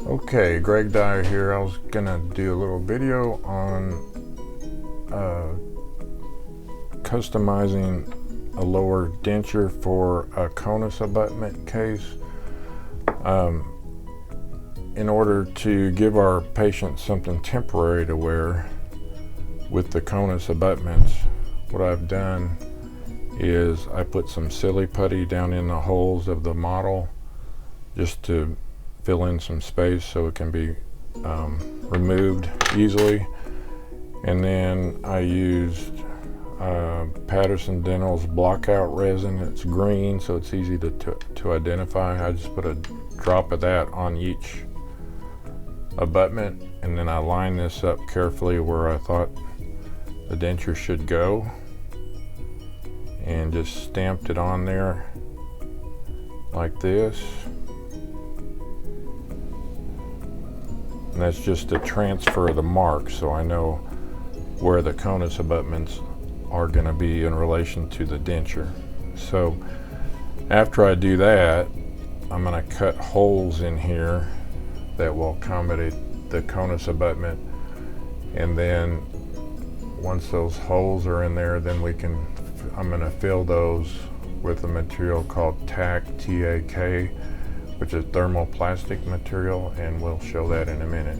Okay, Greg Dyer here. I was gonna do a little video on customizing a lower denture for a Conus abutment case. In order to give our patient something temporary to wear with the Conus abutments, what I've done is I put some silly putty down in the holes of the model just to fill in some space so it can be removed easily. And then I used Patterson Dental's blockout resin. It's green, so it's easy to identify. I just put a drop of that on each abutment, and then I lined this up carefully where I thought the denture should go, and just stamped it on there like this. And that's just to transfer the mark so I know where the Conus abutments are going to be in relation to the denture. So after I do that, I'm going to cut holes in here that will accommodate the Conus abutment, and then once those holes are in there, then I'm going to fill those with a material called TAK, T-A-K, which is thermoplastic material, and we'll show that in a minute.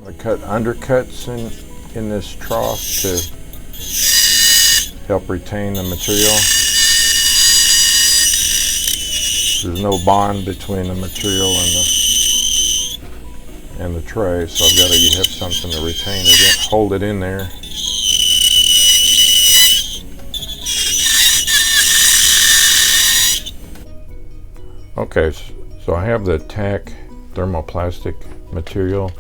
I cut undercuts in this trough to help retain the material. There's no bond between the material and the tray, so I've got to have something to retain it, hold it in there. Okay, so I have the TAK thermoplastic material.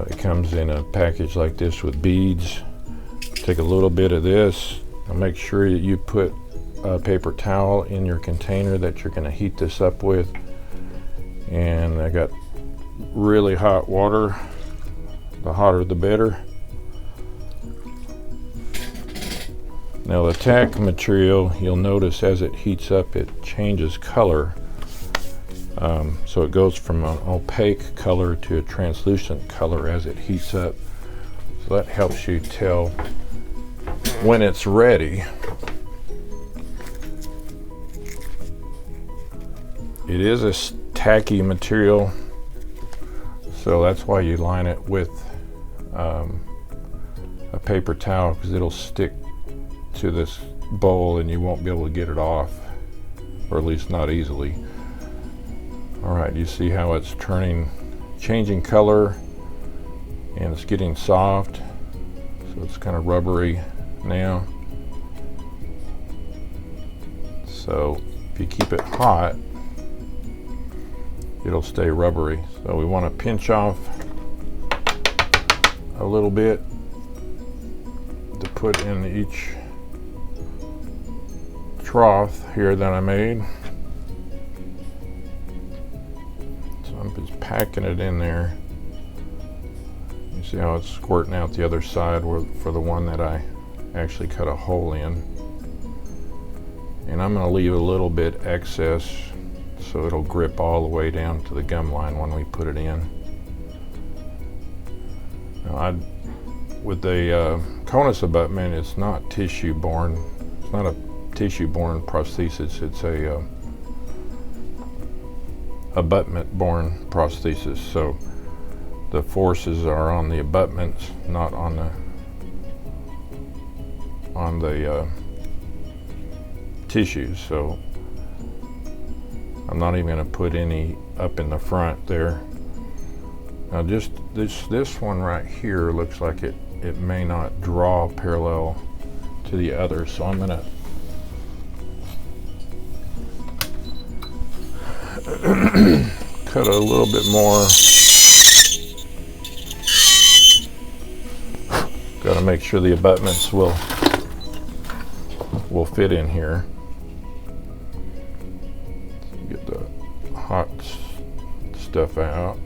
It comes in a package like this with beads. Take a little bit of this and make sure that you put a paper towel in your container that you're going to heat this up with. And I got really hot water. The hotter the better. Now the TAK material, you'll notice as it heats up it changes color. So it goes from an opaque color to a translucent color as it heats up. So that helps you tell when it's ready. It is a tacky material, so that's why you line it with a paper towel, because it'll stick to this bowl and you won't be able to get it off, or at least not easily. All right, you see how it's changing color, and it's getting soft, so it's kind of rubbery now. So if you keep it hot, it'll stay rubbery. So we want to pinch off a little bit to put in each trough here that I made. So I'm just packing it in there. You see how it's squirting out the other side for the one that I actually cut a hole in. And I'm going to leave a little bit excess so it'll grip all the way down to the gum line when we put it in. Now with the Conus abutment, it's not tissue-borne. It's not a tissue-borne prosthesis. It's a abutment-borne prosthesis. So the forces are on the abutments, not on the tissues. So I'm not even going to put any up in the front there. Now just this one right here looks like it may not draw parallel to the others, so I'm going to cut a little bit more. Got to make sure the abutments will fit in here. Get the hot stuff out.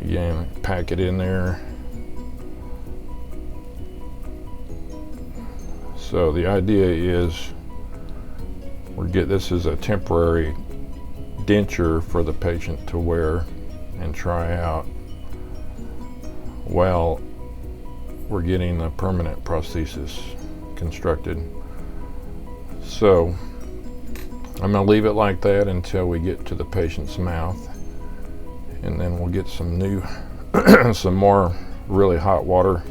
Again, pack it in there. So the idea is this is a temporary denture for the patient to wear and try out while we're getting the permanent prosthesis constructed. So I'm going to leave it like that until we get to the patient's mouth, and then we'll get some some more really hot water,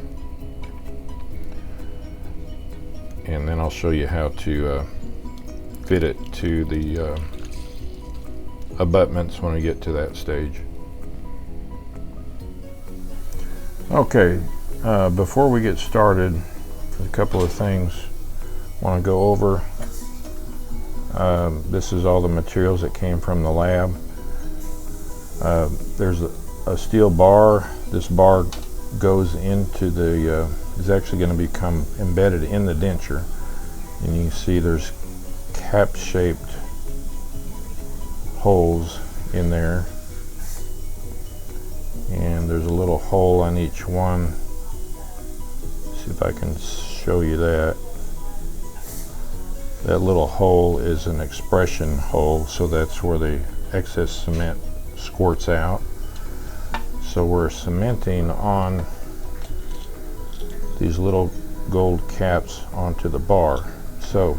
and then I'll show you how to fit it to the abutments when we get to that stage. Okay, before we get started, a couple of things I want to go over. This is all the materials that came from the lab. There's a steel bar. This bar goes into the, is actually going to become embedded in the denture. And you can see there's cap-shaped holes in there. And there's a little hole on each one. See if I can show you that. That little hole is an expression hole, so that's where the excess cement squirts out. So we're cementing on these little gold caps onto the bar. So,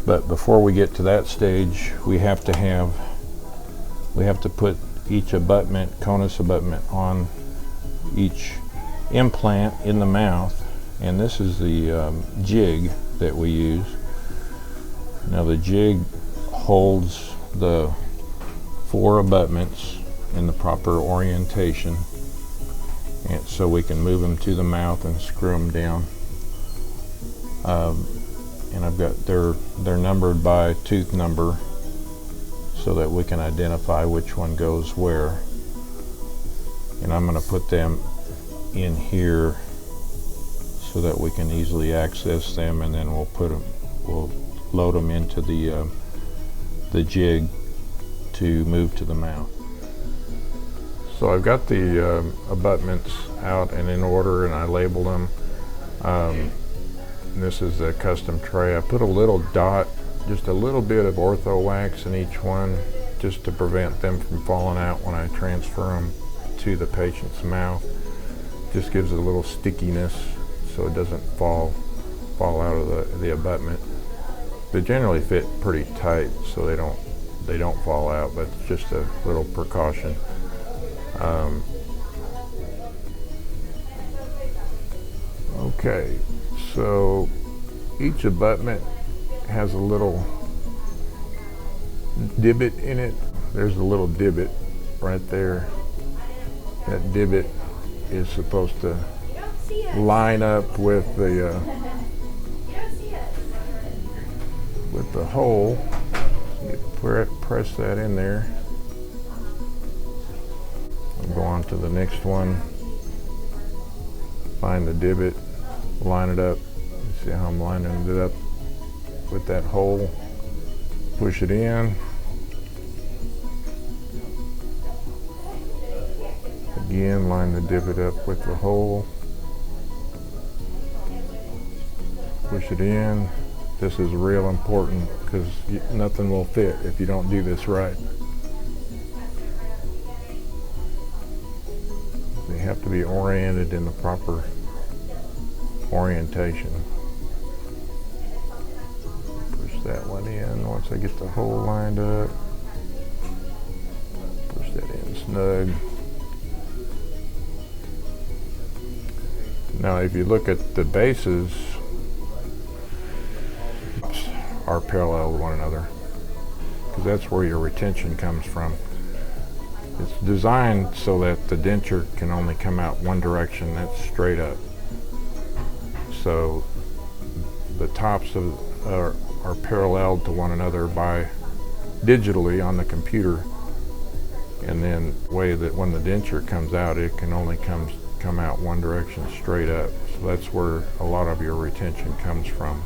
but before we get to that stage, we have to put each abutment, Conus abutment, on each implant in the mouth, and this is the jig that we use. Now the jig holds the 4 abutments in the proper orientation, and so we can move them to the mouth and screw them down. And I've got they're numbered by tooth number so that we can identify which one goes where. And I'm going to put them in here so that we can easily access them, and then we'll load them into the jig to move to the mouth. So I've got the abutments out and in order, and I labeled them. This is a custom tray. I put a little dot, just a little bit of ortho wax in each one, just to prevent them from falling out when I transfer them to the patient's mouth. Just gives it a little stickiness so it doesn't fall out of the abutment. They generally fit pretty tight so they don't fall out, but it's just a little precaution. Okay, so each abutment has a little divot in it. There's a little divot right there. That divot is supposed to line up with the hole. You press that in there. I'll go on to the next one. Find the divot, line it up. You see how I'm lining it up with that hole. Push it in. Again, line the divot up with the hole. push it in. This is real important because nothing will fit if you don't do this right. They have to be oriented in the proper orientation. Push that one in. Once I get the hole lined up, push that in snug. Now if you look at the bases, are parallel with one another, because that's where your retention comes from. It's designed so that the denture can only come out one direction, that's straight up. So the tops are parallel to one another by digitally on the computer, and then the way that when the denture comes out, it can only come out one direction straight up. So that's where a lot of your retention comes from.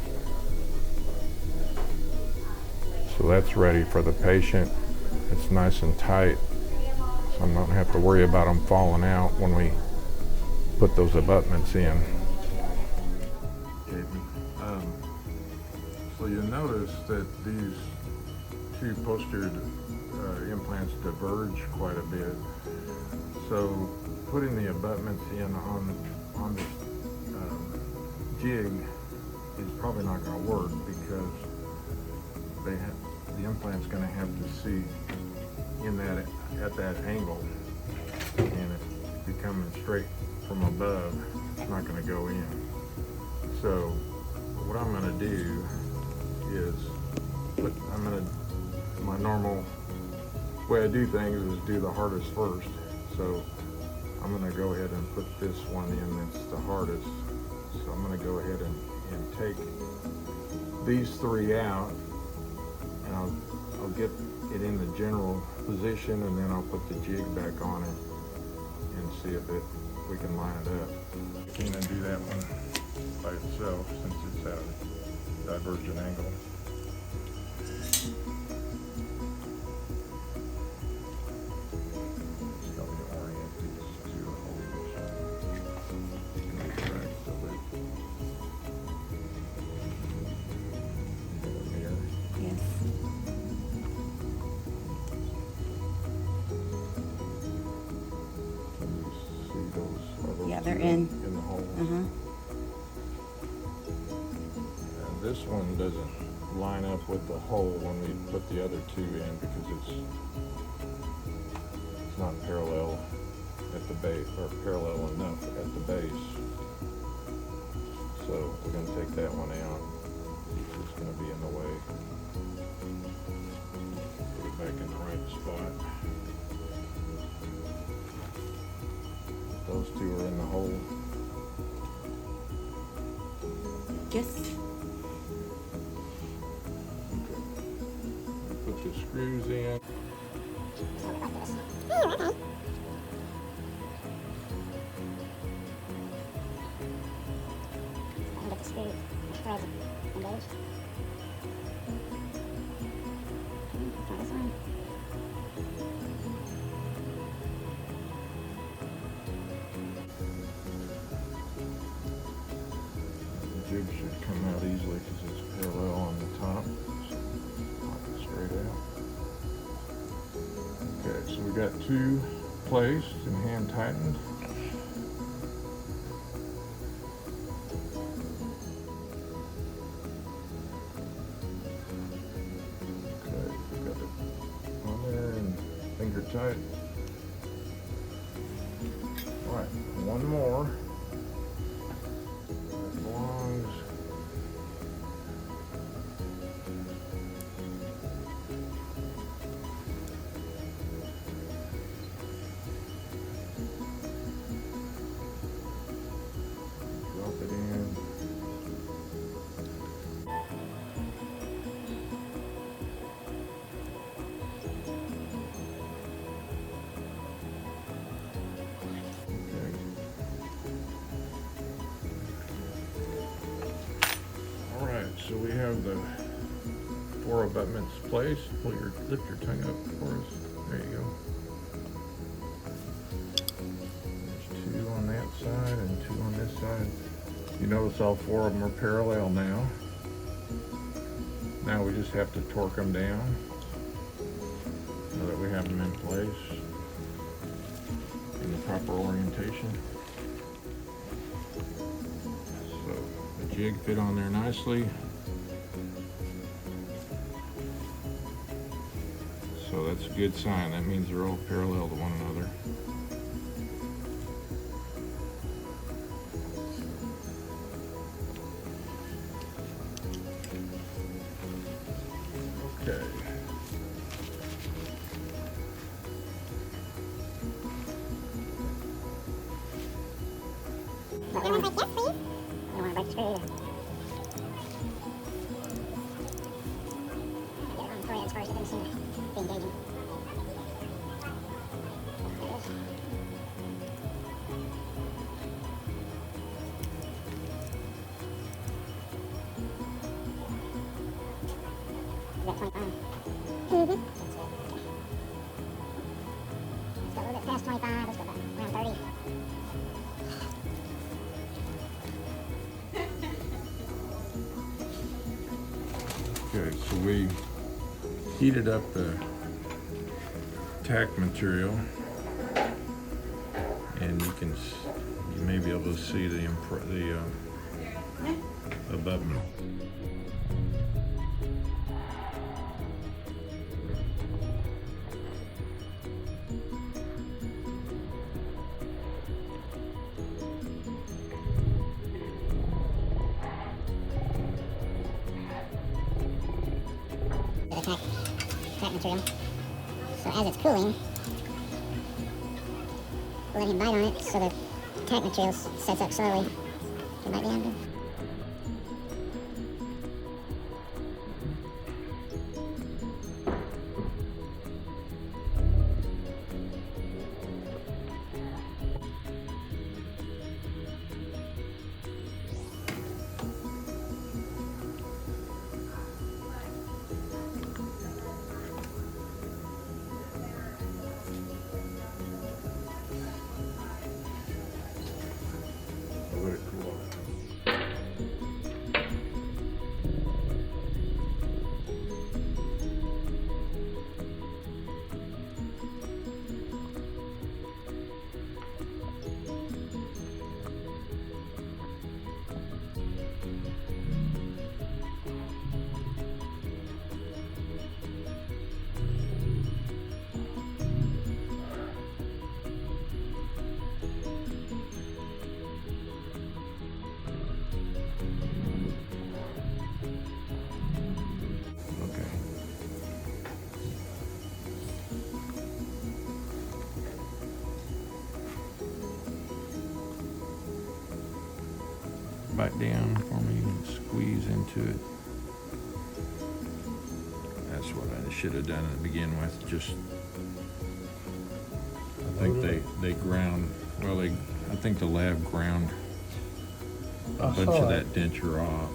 So that's ready for the patient. It's nice and tight, so I don't have to worry about them falling out when we put those abutments in. So you'll notice that these two posterior implants diverge quite a bit. So putting the abutments in on this jig is probably not going to work, because the implant's going to have to see at that angle, and if you're coming straight from above, it's not going to go in. So what I'm going to do is my normal way I do things is do the hardest first. So I'm going to go ahead and put this one in that's the hardest. So I'm going to go ahead and take these three out, and I'll get it in the general position, and then I'll put the jig back on it and see if we can line it up. I can't do that one by itself since it's at a divergent angle. Just help me orient these two holes. Yes. Yeah, they're in the hole. Uh-huh. And this one doesn't line up with the hole when we put the other two in, because it's not parallel at the base, or parallel enough at the base. So we're going to take that one out. It's going to be in the way. Put it back in the right spot. Those two are in the hole. Yes. Okay. Put the screws in. The jig should come out easily because it's parallel on the top. So pop it straight out. Okay, so we got two placed and hand tightened. Okay, we got it on there and finger tight. All right, one more. That belongs. Drop it in. Alright, so we have the 4 abutments placed. Lift your tongue up for us. There you go. There's 2 on that side and 2 on this side. You notice all four of them are parallel now. Now we just have to torque them down so that we have them in place in the proper orientation. So the jig fit on there nicely. So that's a good sign. That means they're all parallel to one another. Okay. You want to break this, please? You don't want to break the screw either. Get it on the threads first, it doesn't seem to be engaging. There it is. Is that 25? Mm-hmm. Let's go a little bit past 25, let's go about around 30. Okay, so we heated up the tack material, and you may be able to see the abutment. The tack material. So as it's cooling, we'll let him bite on it so the tack material sets up slowly. It might be happening. Let it cool off. Okay. Back down for me and squeeze into it. That's what I should have done to begin with. Just, I think they ground, well, I think the lab ground a bunch of that denture off.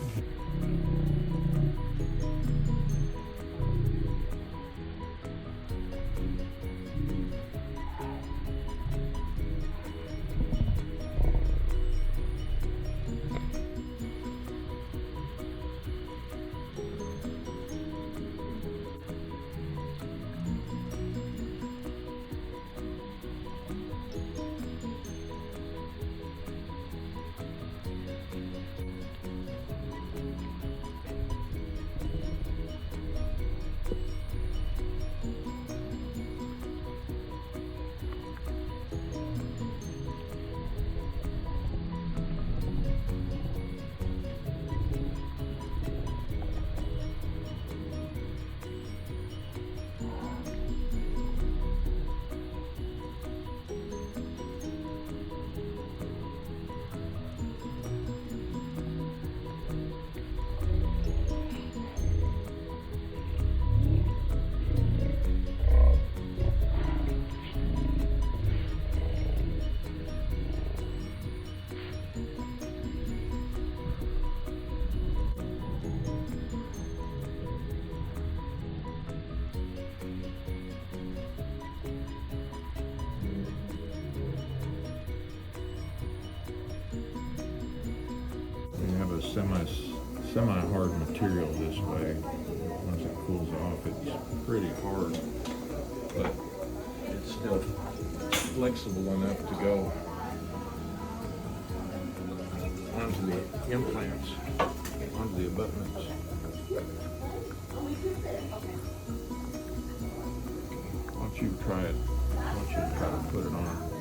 semi-hard material this way. Once it cools off, it's pretty hard, but it's still flexible enough to go onto the implants, onto the abutments. Why don't you try it? Why don't you try to put it on?